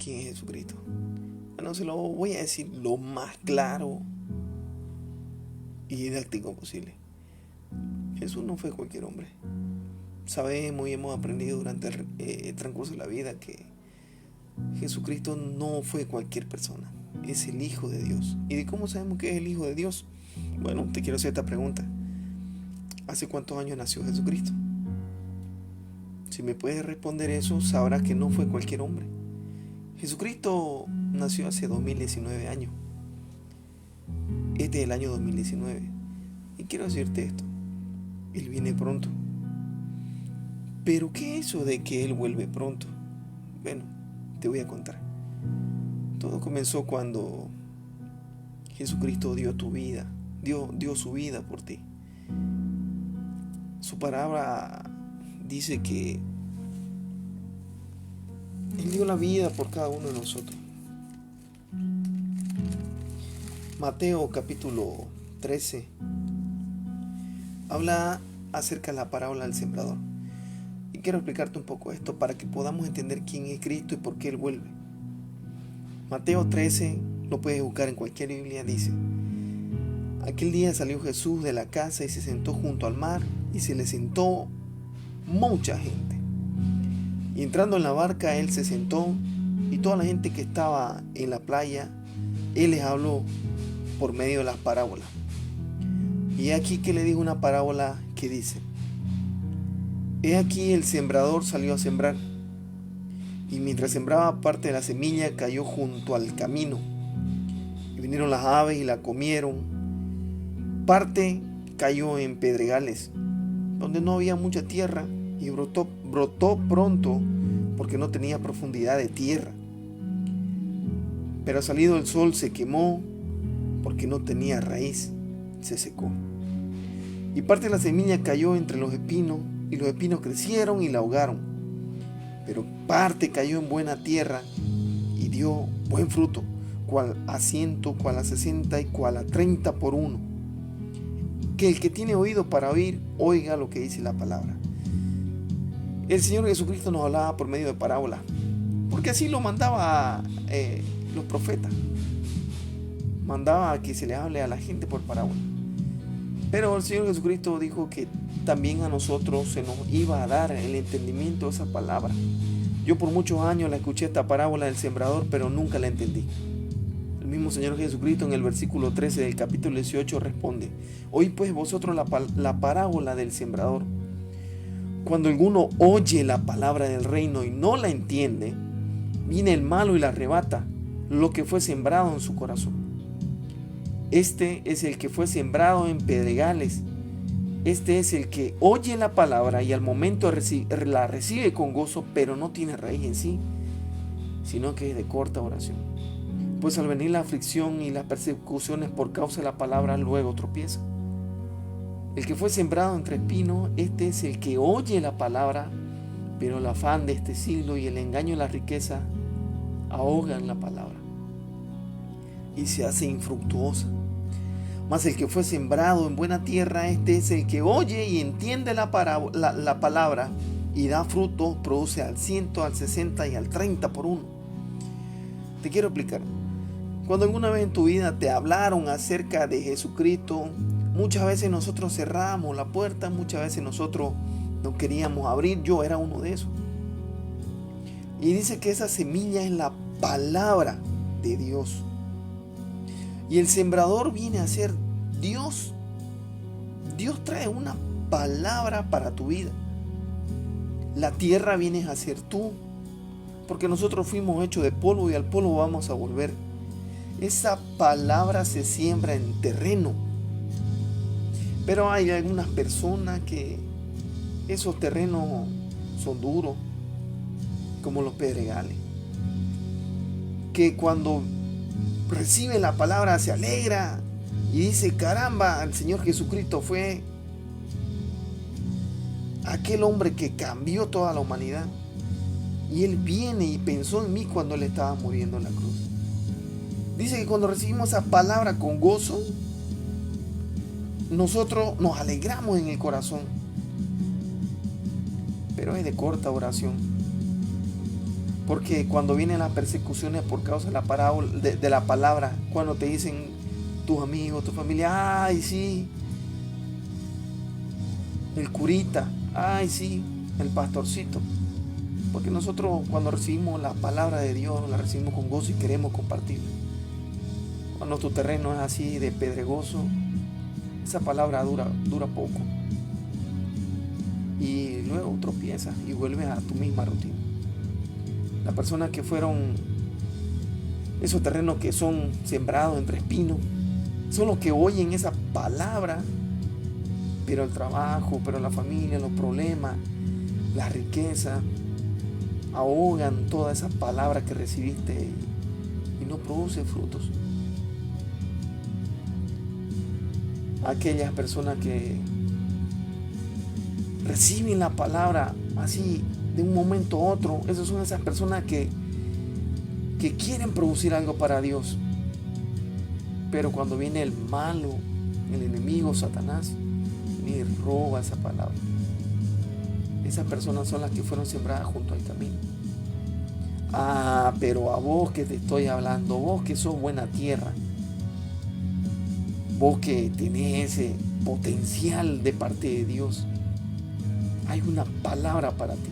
quién es Jesucristo. Bueno, se lo voy a decir lo más claro y didáctico posible. Jesús no fue cualquier hombre. Sabemos y hemos aprendido durante el transcurso de la vida que Jesucristo no fue cualquier persona. Es el Hijo de Dios. ¿Y de cómo sabemos que es el Hijo de Dios? Bueno, te quiero hacer esta pregunta. ¿Hace cuántos años nació Jesucristo? Si me puedes responder eso, sabrás que no fue cualquier hombre. Jesucristo nació hace 2019 años. Este es el año 2019. Y quiero decirte esto. Él viene pronto. ¿Pero qué es eso de que Él vuelve pronto? Bueno, te voy a contar. Todo comenzó cuando Jesucristo dio su vida por ti. Su palabra dice que Él dio la vida por cada uno de nosotros. Mateo capítulo 13 habla acerca de la parábola del sembrador. Y quiero explicarte un poco esto para que podamos entender quién es Cristo y por qué Él vuelve. Mateo 13, lo puedes buscar en cualquier Biblia, dice: aquel día salió Jesús de la casa y se sentó junto al mar, y se le sentó mucha gente. Y entrando en la barca, Él se sentó, y toda la gente que estaba en la playa, Él les habló por medio de las parábolas. Y aquí que le dijo una parábola que dice: he aquí el sembrador salió a sembrar, y mientras sembraba, parte de la semilla cayó junto al camino, y vinieron las aves y la comieron. Parte cayó en pedregales, donde no había mucha tierra, y brotó pronto, porque no tenía profundidad de tierra. Pero salido el sol se quemó, porque no tenía raíz, se secó. Y parte de la semilla cayó entre los espinos, y los espinos crecieron y la ahogaron. Pero parte cayó en buena tierra, y dio buen fruto, cual a 100, cual a 60 y cual a 30 por uno. Que el que tiene oído para oír, oiga lo que dice la palabra. El Señor Jesucristo nos hablaba por medio de parábolas, porque así lo mandaba los profetas. Mandaba a que se le hable a la gente por parábolas. Pero el Señor Jesucristo dijo que también a nosotros se nos iba a dar el entendimiento de esa palabra. Yo por muchos años la escuché, esta parábola del sembrador, pero nunca la entendí. El mismo Señor Jesucristo en el versículo 13 del capítulo 18 responde: oí pues vosotros la parábola del sembrador. Cuando alguno oye la palabra del reino y no la entiende, viene el malo y la arrebata lo que fue sembrado en su corazón. Este es el que fue sembrado en pedregales. Este es el que oye la palabra y al momento la recibe con gozo, pero no tiene raíz en sí, sino que es de corta duración. Pues al venir la aflicción y las persecuciones por causa de la palabra, luego tropieza. El que fue sembrado entre espinos, este es el que oye la palabra, pero el afán de este siglo y el engaño de la riqueza ahogan la palabra y se hace infructuosa. Mas el que fue sembrado en buena tierra, este es el que oye y entiende la palabra y da fruto, produce al 100, al 60 y al 30 por uno. Te quiero explicar. Cuando alguna vez en tu vida te hablaron acerca de Jesucristo, muchas veces nosotros cerramos la puerta, muchas veces nosotros no queríamos abrir. Yo era uno de esos. Y dice que esa semilla es la palabra de Dios. Y el sembrador viene a ser Dios. Dios trae una palabra para tu vida. La tierra viene a ser tú, porque nosotros fuimos hechos de polvo y al polvo vamos a volver. Esa palabra se siembra en terreno. Pero hay algunas personas que esos terrenos son duros, como los pedregales, que cuando recibe la palabra se alegra y dice: caramba, el Señor Jesucristo fue aquel hombre que cambió toda la humanidad, y Él viene y pensó en mí cuando Él estaba muriendo en la cruz. Dice que cuando recibimos esa palabra con gozo, nosotros nos alegramos en el corazón, pero es de corta duración. Porque cuando vienen las persecuciones por causa de la parábola, de la palabra, cuando te dicen tus amigos, tu familia, ay sí, el curita, ay sí, el pastorcito. Porque nosotros cuando recibimos la palabra de Dios, la recibimos con gozo y queremos compartirla. Cuando tu terreno es así de pedregoso, esa palabra dura poco. Y luego tropiezas y vuelves a tu misma rutina. Las personas que fueron esos terrenos que son sembrados entre espinos, son los que oyen esa palabra, pero el trabajo, pero la familia, los problemas, la riqueza, ahogan toda esa palabra que recibiste y no produce frutos. Aquellas personas que reciben la palabra así de un momento a otro, esas son esas personas que quieren producir algo para Dios. Pero cuando viene el malo, el enemigo, Satanás, y roba esa palabra. Esas personas son las que fueron sembradas junto al camino. Ah, pero a vos que te estoy hablando, vos que sos buena tierra, vos que tenés ese potencial de parte de Dios, hay una palabra para ti.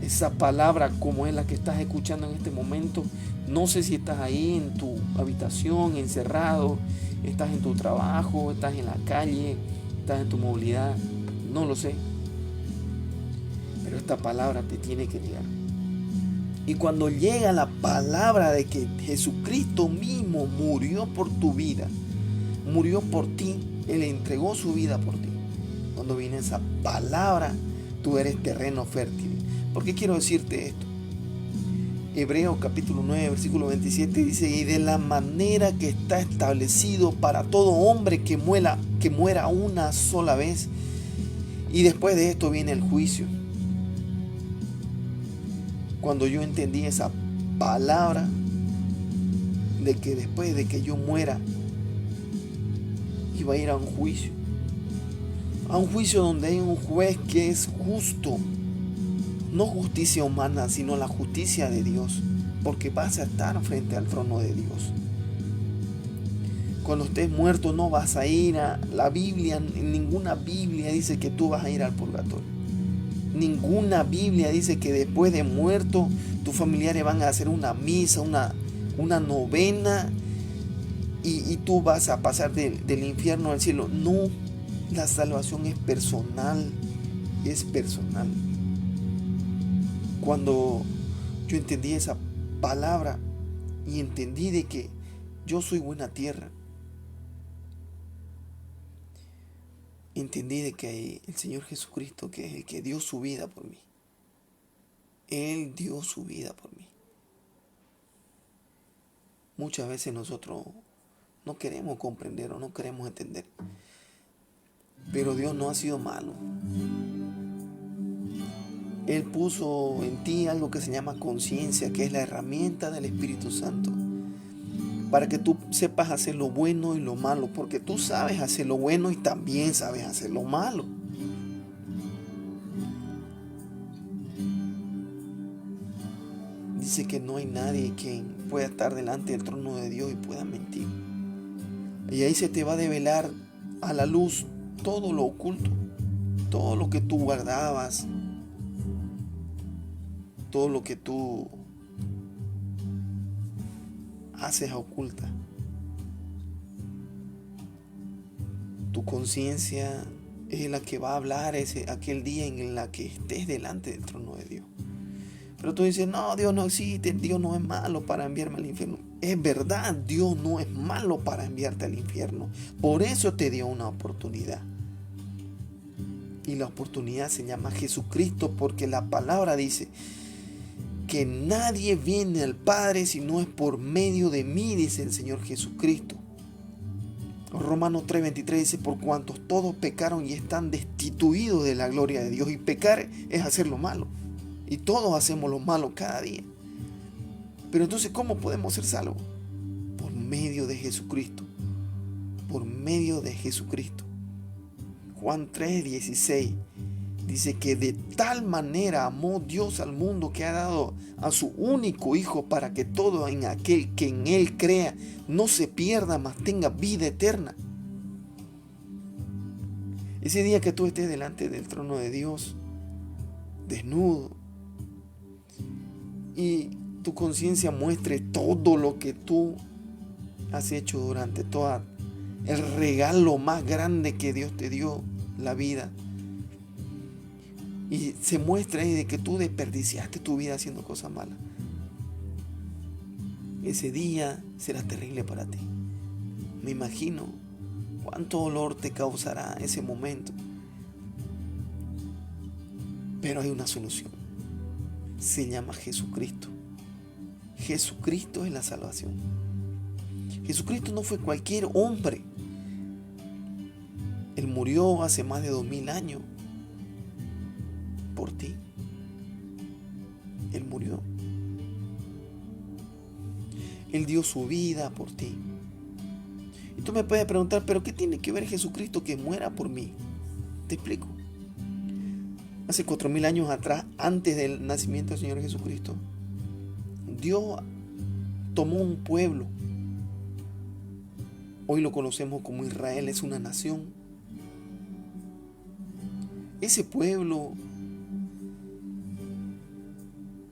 Esa palabra, como es la que estás escuchando en este momento, no sé si estás ahí en tu habitación, encerrado, estás en tu trabajo, estás en la calle, estás en tu movilidad, no lo sé. Pero esta palabra te tiene que llegar. Y cuando llega la palabra de que Jesucristo mismo murió por tu vida, murió por ti, Él entregó su vida por ti. Cuando viene esa palabra, tú eres terreno fértil. ¿Por qué quiero decirte esto? Hebreos capítulo 9, versículo 27 dice: y de la manera que está establecido para todo hombre que muera una sola vez, y después de esto viene el juicio. Cuando yo entendí esa palabra de que después de que yo muera iba a ir a un juicio donde hay un juez que es justo, no justicia humana, sino la justicia de Dios, porque vas a estar frente al trono de Dios. Cuando estés muerto no vas a ir a la Biblia, en ninguna Biblia dice que tú vas a ir al purgatorio. Ninguna Biblia dice que después de muerto tus familiares van a hacer una misa, una novena y tú vas a pasar del infierno al cielo. No, la salvación es personal, es personal. Cuando yo entendí esa palabra y entendí de que yo soy buena tierra, entendí de que el Señor Jesucristo, que es el que dio su vida por mí, Él dio su vida por mí. Muchas veces nosotros no queremos comprender o no queremos entender, pero Dios no ha sido malo. Él puso en ti algo que se llama conciencia, que es la herramienta del Espíritu Santo, para que tú sepas hacer lo bueno y lo malo, porque tú sabes hacer lo bueno y también sabes hacer lo malo. Dice que no hay nadie quien pueda estar delante del trono de Dios y pueda mentir. Y ahí se te va a develar a la luz todo lo oculto, todo lo que tú guardabas, todo lo que tú haces a oculta. Tu conciencia es la que va a hablar aquel día en la que estés delante del trono de Dios. Pero tú dices: no, Dios no existe, Dios no es malo para enviarme al infierno. Es verdad, Dios no es malo para enviarte al infierno. Por eso te dio una oportunidad. Y la oportunidad se llama Jesucristo, porque la palabra dice que nadie viene al Padre si no es por medio de mí, dice el Señor Jesucristo. Romanos 3:23 dice: por cuantos todos pecaron y están destituidos de la gloria de Dios. Y pecar es hacer lo malo. Y todos hacemos lo malo cada día. Pero entonces, ¿cómo podemos ser salvos? Por medio de Jesucristo. Por medio de Jesucristo. Juan 3:16 Dice que de tal manera amó Dios al mundo que ha dado a su único Hijo para que todo en aquel que en Él crea no se pierda, mas tenga vida eterna. Ese día que tú estés delante del trono de Dios, desnudo, y tu conciencia muestre todo lo que tú has hecho durante toda el regalo más grande que Dios te dio, la vida. Y se muestra ahí de que tú desperdiciaste tu vida haciendo cosas malas. Ese día será terrible para ti. Me imagino cuánto dolor te causará ese momento. Pero hay una solución. Se llama Jesucristo. Jesucristo es la salvación. Jesucristo no fue cualquier hombre. Él murió hace más de 2000 años por ti. Él murió. Él dio su vida por ti. Y tú me puedes preguntar, ¿pero qué tiene que ver Jesucristo que muera por mí? Te explico. Hace 4000 años atrás, antes del nacimiento del Señor Jesucristo, Dios tomó un pueblo. Hoy lo conocemos como Israel, es una nación. Ese pueblo,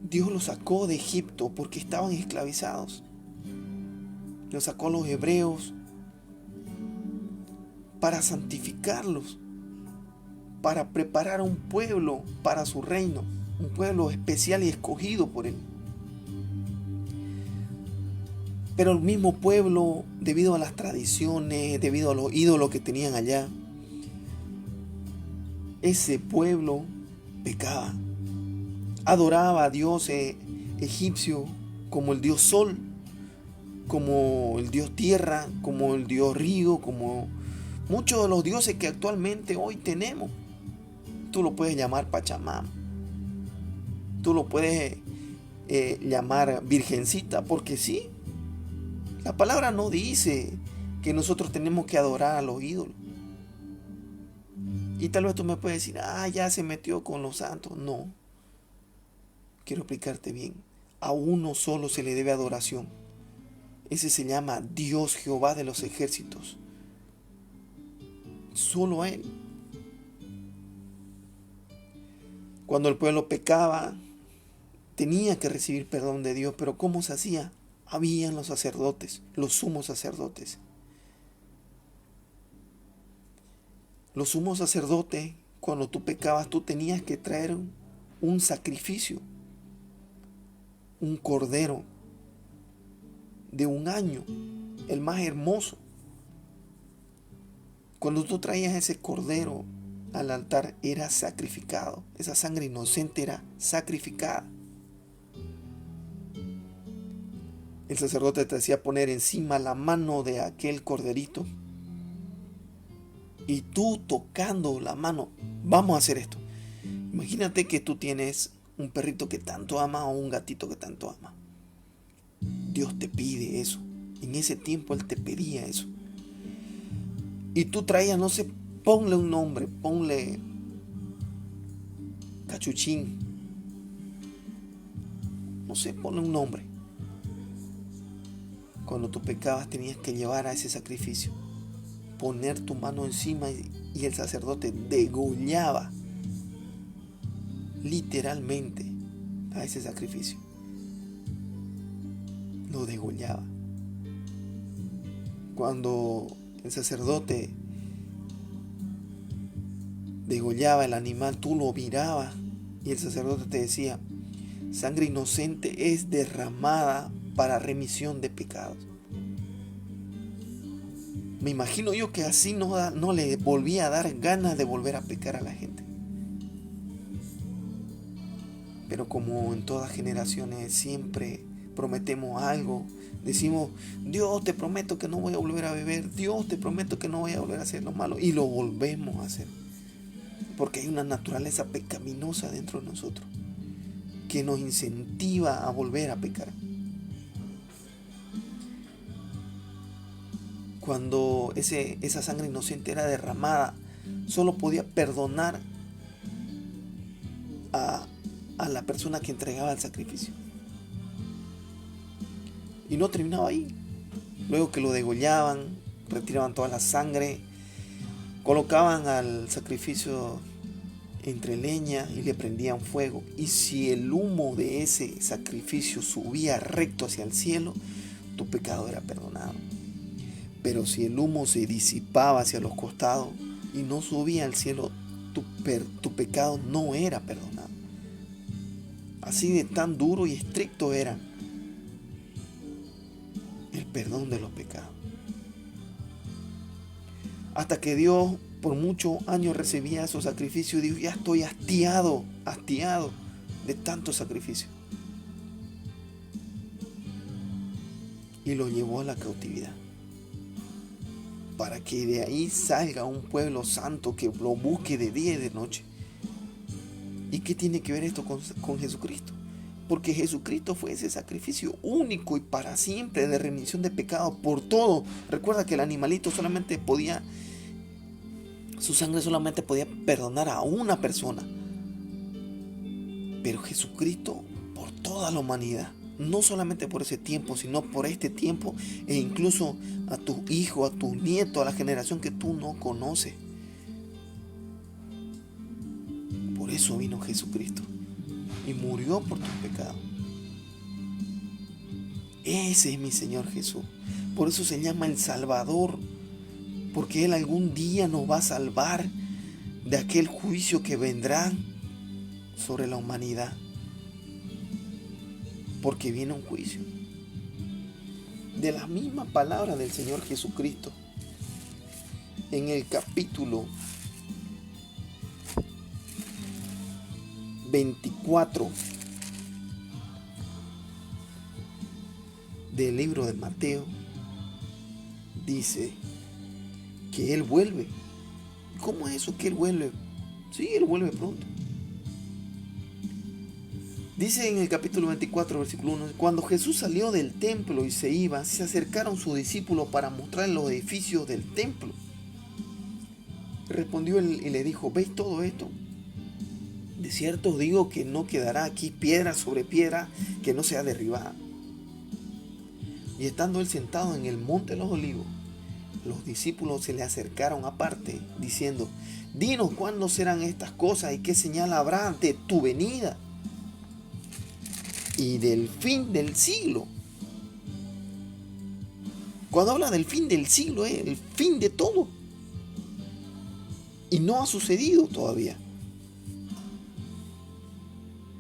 Dios lo sacó de Egipto porque estaban esclavizados. Lo sacó a los hebreos para santificarlos, para preparar a un pueblo para su reino, un pueblo especial y escogido por Él. Pero el mismo pueblo, debido a las tradiciones, debido a los ídolos que tenían allá, ese pueblo pecaba. Adoraba a Dios egipcio como el Dios Sol, como el Dios Tierra, como el Dios Río, como muchos de los dioses que actualmente hoy tenemos. Tú lo puedes llamar Pachamama. Tú lo puedes llamar Virgencita, porque sí. La palabra no dice que nosotros tenemos que adorar a los ídolos. Y tal vez tú me puedes decir, ya se metió con los santos. No. Quiero explicarte bien. A uno solo se le debe adoración. Ese se llama Dios Jehová de los ejércitos. Solo a Él. Cuando el pueblo pecaba, tenía que recibir perdón de Dios, pero ¿cómo se hacía? Habían los sacerdotes, los sumos sacerdotes. Los sumos sacerdotes, cuando tú pecabas, tú tenías que traer un sacrificio, un cordero de 1 año, el más hermoso. Cuando tú traías ese cordero al altar, era sacrificado. Esa sangre inocente era sacrificada. El sacerdote te hacía poner encima la mano de aquel corderito. Y tú tocando la mano, vamos a hacer esto. Imagínate que tú tienes un perrito que tanto ama o un gatito que tanto ama. Dios te pide eso. En ese tiempo Él te pedía eso. Y tú traías, no sé, ponle un nombre, ponle Cachuchín. No sé, ponle un nombre. Cuando tú pecabas tenías que llevar a ese sacrificio, poner tu mano encima y el sacerdote degollaba literalmente a ese sacrificio. Lo degollaba. Cuando el sacerdote degollaba el animal, tú lo mirabas y el sacerdote te decía, sangre inocente es derramada para remisión de pecados. Me imagino yo que así no le volvía a dar ganas de volver a pecar a la gente. Pero como en todas generaciones siempre prometemos algo, decimos, Dios te prometo que no voy a volver a beber, Dios te prometo que no voy a volver a hacer lo malo, y lo volvemos a hacer. Porque hay una naturaleza pecaminosa dentro de nosotros que nos incentiva a volver a pecar. Cuando esa sangre inocente era derramada, solo podía perdonar a, a la persona que entregaba el sacrificio. Y no terminaba ahí. Luego que lo degollaban, retiraban toda la sangre, colocaban al sacrificio entre leña y le prendían fuego. Y si el humo de ese sacrificio subía recto hacia el cielo, tu pecado era perdonado. Pero si el humo se disipaba hacia los costados y no subía al cielo, tu pecado no era perdonado. Así de tan duro y estricto era el perdón de los pecados. Hasta que Dios por muchos años recibía esos sacrificios y dijo: ya estoy hastiado de tanto sacrificio. Y lo llevó a la cautividad, para que de ahí salga un pueblo santo que lo busque de día y de noche. ¿Y qué tiene que ver esto con Jesucristo? Porque Jesucristo fue ese sacrificio único y para siempre de remisión de pecado por todo. Recuerda que el animalito su sangre solamente podía perdonar a una persona. Pero Jesucristo por toda la humanidad. No solamente por ese tiempo, sino por este tiempo e incluso a tu hijo, a tu nieto, a la generación que tú no conoces. Por eso vino Jesucristo y murió por tus pecados. Ese es mi Señor Jesús. Por eso se llama el Salvador, porque Él algún día nos va a salvar de aquel juicio que vendrá sobre la humanidad. Porque viene un juicio. De las mismas palabras del Señor Jesucristo, en el capítulo 24 del libro de Mateo, dice que Él vuelve. ¿Cómo es eso que Él vuelve? Sí, Él vuelve pronto. Dice en el capítulo 24, versículo 1, cuando Jesús salió del templo y se iba, se acercaron sus discípulos para mostrar los edificios del templo. Respondió él y le dijo: ¿veis todo esto? De cierto os digo que no quedará aquí piedra sobre piedra que no sea derribada. Y estando él sentado en el monte de los olivos, los discípulos se le acercaron aparte, diciendo: dinos cuándo serán estas cosas y qué señal habrá de tu venida y del fin del siglo. Cuando habla del fin del siglo, es el fin de todo. Y no ha sucedido todavía.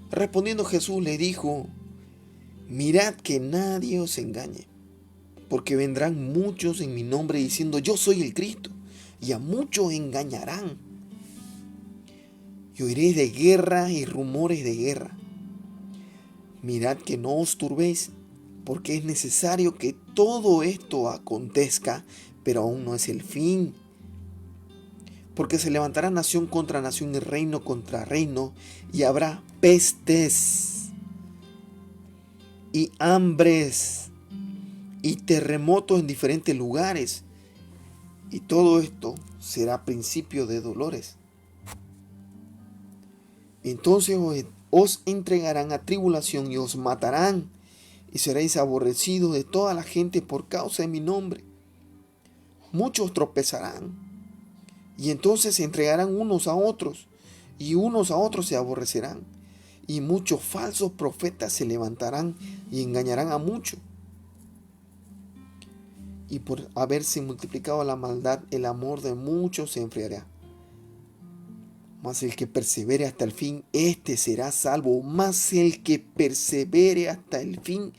Respondiendo Jesús le dijo: mirad que nadie os engañe, porque vendrán muchos en mi nombre diciendo: yo soy el Cristo, y a muchos engañarán. Y oiréis de guerra y rumores de guerra. Mirad que no os turbéis, porque es necesario que todo esto acontezca, pero aún no es el fin. Porque se levantará nación contra nación y reino contra reino, y habrá pestes y hambres y terremotos en diferentes lugares. Y todo esto será principio de dolores. Entonces os entregarán a tribulación y os matarán, y seréis aborrecidos de toda la gente por causa de mi nombre. Muchos tropezarán, y entonces se entregarán unos a otros, y unos a otros se aborrecerán. Y muchos falsos profetas se levantarán y engañarán a muchos. Y por haberse multiplicado la maldad, el amor de muchos se enfriará. Mas el que persevere hasta el fin, éste será salvo. Mas el que persevere hasta el fin,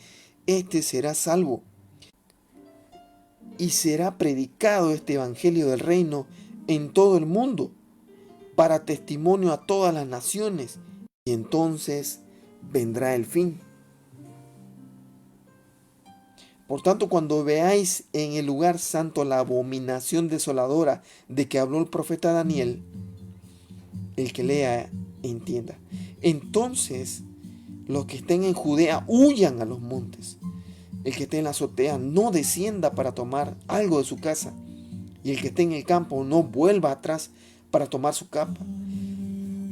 éste será salvo. Y será predicado este evangelio del reino en todo el mundo, para testimonio a todas las naciones. Y entonces vendrá el fin. Por tanto, cuando veáis en el lugar santo la abominación desoladora de que habló el profeta Daniel, el que lea entienda. Entonces los que estén en Judea huyan a los montes. El que esté en la azotea no descienda para tomar algo de su casa. Y el que esté en el campo no vuelva atrás para tomar su capa.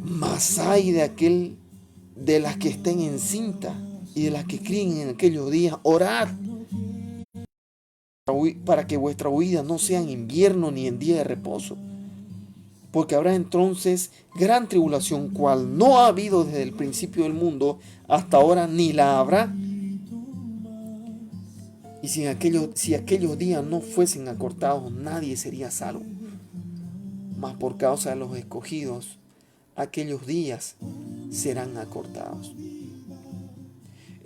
Mas hay de las que estén encinta y de las que críen en aquellos días. Orad para que vuestra huida no sea en invierno ni en día de reposo, porque habrá entonces gran tribulación, cual no ha habido desde el principio del mundo hasta ahora, ni la habrá. Y si aquellos días no fuesen acortados, nadie sería salvo. Mas por causa de los escogidos, aquellos días serán acortados.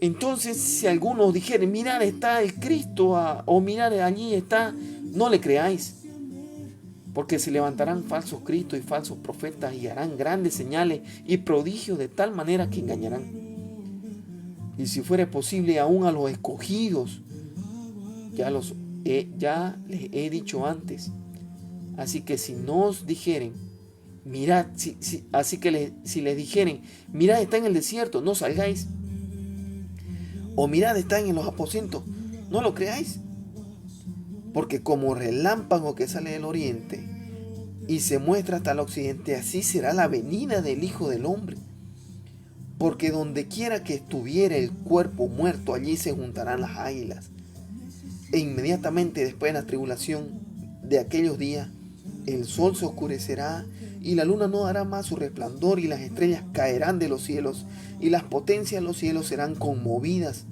Entonces, si algunos dijeren, mirad, está el Cristo, o mirad, allí está, no le creáis, porque se levantarán falsos cristos y falsos profetas y harán grandes señales y prodigios de tal manera que engañarán. Y si fuere posible, aún a los escogidos, ya les he dicho antes. Así que si nos dijeren, mirad, si les dijeren, mirad, está en el desierto, no salgáis. O mirad, están en los aposentos, no lo creáis. Porque como relámpago que sale del oriente y se muestra hasta el occidente, así será la venida del Hijo del Hombre. Porque donde quiera que estuviera el cuerpo muerto, allí se juntarán las águilas. E inmediatamente después de la tribulación de aquellos días, el sol se oscurecerá y la luna no dará más su resplandor y las estrellas caerán de los cielos y las potencias de los cielos serán conmovidas.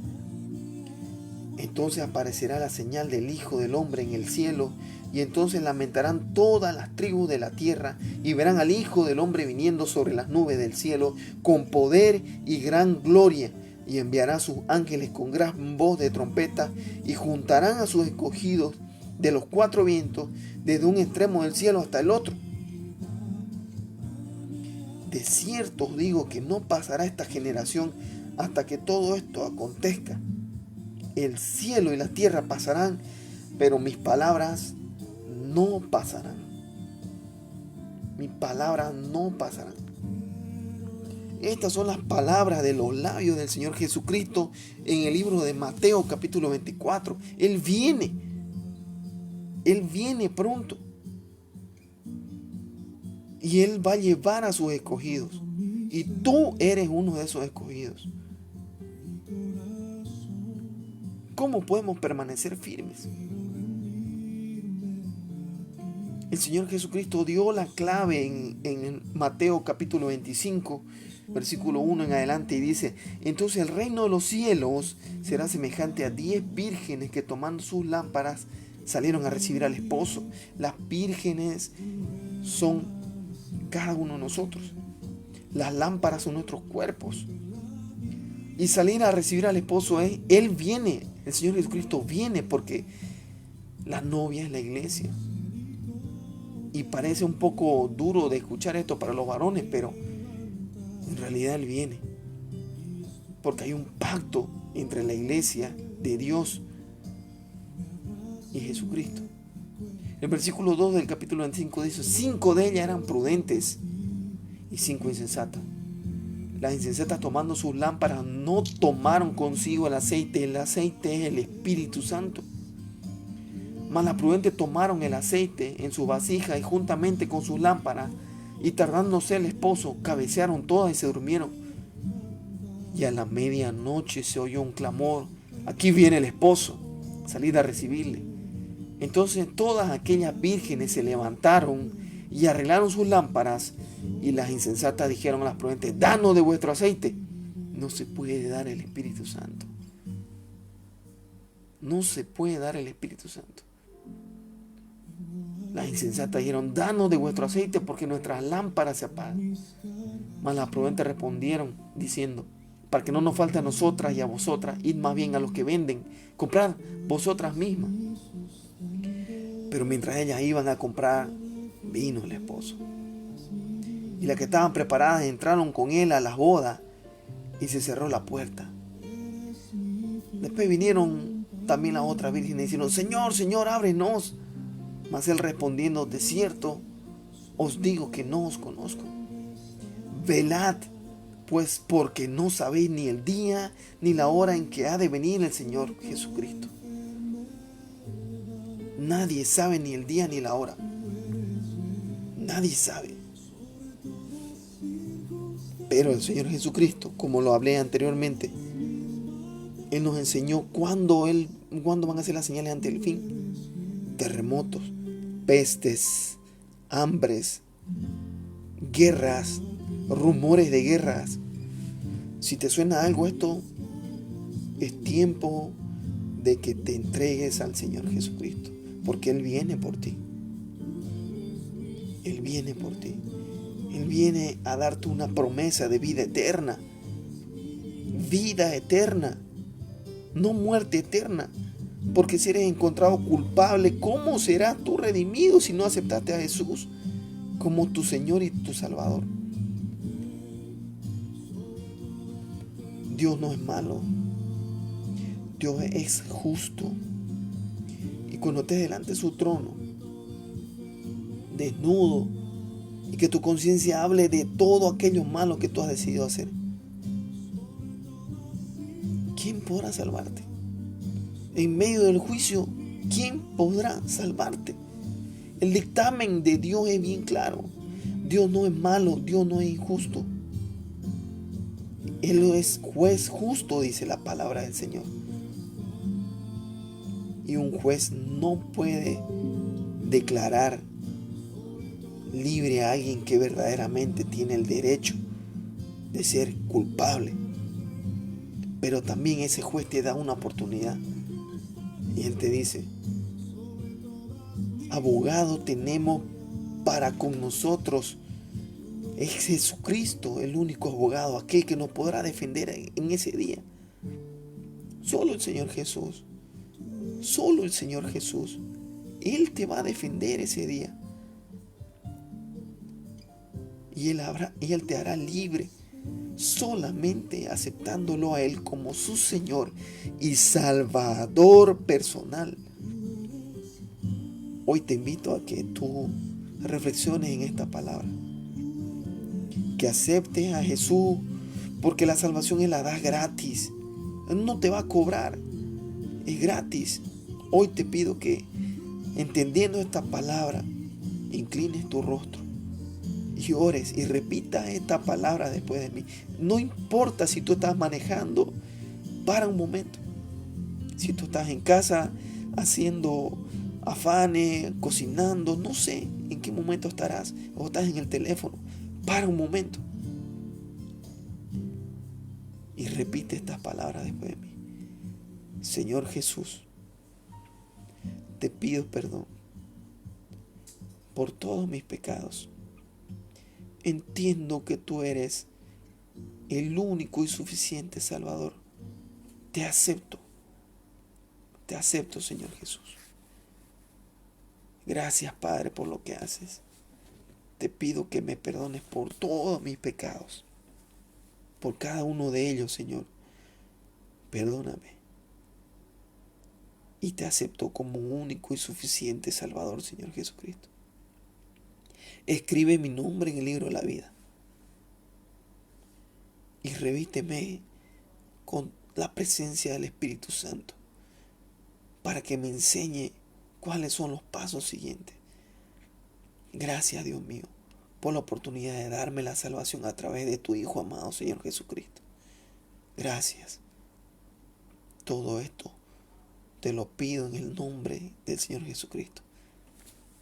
Entonces aparecerá la señal del Hijo del Hombre en el cielo y entonces lamentarán todas las tribus de la tierra y verán al Hijo del Hombre viniendo sobre las nubes del cielo con poder y gran gloria, y enviará a sus ángeles con gran voz de trompeta y juntarán a sus escogidos de los cuatro vientos desde un extremo del cielo hasta el otro. De cierto os digo que no pasará esta generación hasta que todo esto acontezca. El cielo y la tierra pasarán, pero mis palabras no pasarán. Mis palabras no pasarán. Estas son las palabras de los labios del Señor Jesucristo en el libro de Mateo capítulo 24. Él viene pronto. Y Él va a llevar a sus escogidos. Y tú eres uno de esos escogidos. ¿Cómo podemos permanecer firmes? El Señor Jesucristo dio la clave en Mateo capítulo 25, versículo 1 en adelante, y dice: entonces el reino de los cielos será semejante a 10 vírgenes que tomando sus lámparas salieron a recibir al esposo. Las vírgenes son cada uno de nosotros. Las lámparas son nuestros cuerpos. Y salir a recibir al esposo es, Él viene, el Señor Jesucristo viene, porque la novia es la iglesia. Y parece un poco duro de escuchar esto para los varones, pero en realidad Él viene. Porque hay un pacto entre la iglesia de Dios y Jesucristo. El versículo 2 del capítulo 25 dice: 5 de ellas eran prudentes y 5 insensatas. Las insensatas, tomando sus lámparas, no tomaron consigo el aceite. El aceite es el Espíritu Santo. Mas las prudentes tomaron el aceite en su vasija y juntamente con sus lámparas, y tardándose el esposo, cabecearon todas y se durmieron. Y a la medianoche se oyó un clamor: aquí viene el esposo, salid a recibirle. Entonces todas aquellas vírgenes se levantaron y arreglaron sus lámparas, y las insensatas dijeron a las prudentes: danos de vuestro aceite. No se puede dar el Espíritu Santo. No se puede dar el Espíritu Santo. Las insensatas dijeron: danos de vuestro aceite, porque nuestras lámparas se apagan. Mas las prudentes respondieron diciendo: para que no nos falte a nosotras y a vosotras, id más bien a los que venden, comprad vosotras mismas. Pero mientras ellas iban a comprar, vino el esposo. Y las que estaban preparadas entraron con él a las bodas, y se cerró la puerta. Después vinieron también las otras vírgenes diciendo: Señor, Señor, ábrenos. Mas él respondiendo: de cierto os digo que no os conozco. Velad, pues, porque no sabéis ni el día ni la hora en que ha de venir el Señor Jesucristo. Nadie sabe ni el día ni la hora. Nadie sabe. Pero el Señor Jesucristo, como lo hablé anteriormente, Él nos enseñó cuándo van a ser las señales ante el fin. Terremotos, pestes, hambres, guerras, rumores de guerras. Si te suena algo esto, es tiempo de que te entregues al Señor Jesucristo, porque Él viene por ti. Él viene por ti. Él viene a darte una promesa de vida eterna. Vida eterna, no muerte eterna. Porque si eres encontrado culpable, ¿cómo serás tú redimido si no aceptaste a Jesús como tu Señor y tu Salvador? Dios no es malo. Dios es justo. Y cuando estés delante de su trono, desnudo, y que tu conciencia hable de todo aquello malo que tú has decidido hacer, ¿quién podrá salvarte? En medio del juicio, ¿quién podrá salvarte? El dictamen de Dios es bien claro. Dios no es malo, Dios no es injusto. Él es juez justo, dice la palabra del Señor. Y un juez no puede declarar libre a alguien que verdaderamente tiene el derecho de ser culpable. Pero también ese juez te da una oportunidad. Y Él te dice: abogado tenemos para con nosotros. Es Jesucristo el único abogado, aquel que nos podrá defender en ese día. Solo el Señor Jesús. Solo el Señor Jesús. Él te va a defender ese día. Y Él te hará libre solamente aceptándolo a Él como su Señor y Salvador personal. Hoy te invito a que tú reflexiones en esta palabra. Que aceptes a Jesús, porque la salvación Él la da gratis. Él no te va a cobrar. Es gratis. Hoy te pido que, entendiendo esta palabra, inclines tu rostro y ores y repitas esta palabra después de mí. No importa si tú estás manejando, para un momento. Si tú estás en casa haciendo afanes, cocinando, no sé en qué momento estarás, o estás en el teléfono, para un momento y repite estas palabras después de mí. Señor Jesús, te pido perdón por todos mis pecados. Entiendo que tú eres el único y suficiente Salvador. Te acepto, Señor Jesús. Gracias, Padre, por lo que haces. Te pido que me perdones por todos mis pecados, por cada uno de ellos, Señor. Perdóname. Y te acepto como único y suficiente Salvador, Señor Jesucristo. Escribe mi nombre en el libro de la vida. Y revíteme con la presencia del Espíritu Santo para que me enseñe cuáles son los pasos siguientes. Gracias, Dios mío, por la oportunidad de darme la salvación a través de tu Hijo amado, Señor Jesucristo. Gracias. Todo esto te lo pido en el nombre del Señor Jesucristo.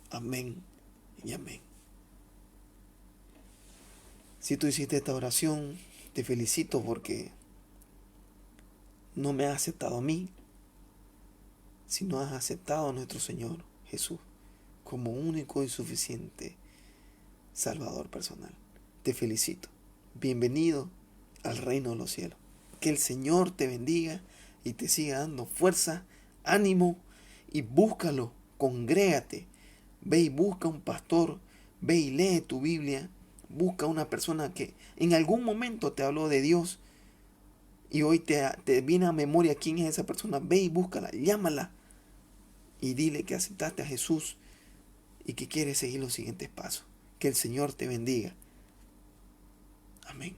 Amén y amén. Si tú hiciste esta oración, te felicito porque no me has aceptado a mí, sino has aceptado a nuestro Señor Jesús como único y suficiente Salvador personal. Te felicito. Bienvenido al reino de los cielos. Que el Señor te bendiga y te siga dando fuerza, ánimo, y búscalo, congrégate. Ve y busca un pastor, ve y lee tu Biblia, busca una persona que en algún momento te habló de Dios y hoy te viene a memoria quién es esa persona. Ve y búscala, llámala y dile que aceptaste a Jesús y que quieres seguir los siguientes pasos. Que el Señor te bendiga. Amén.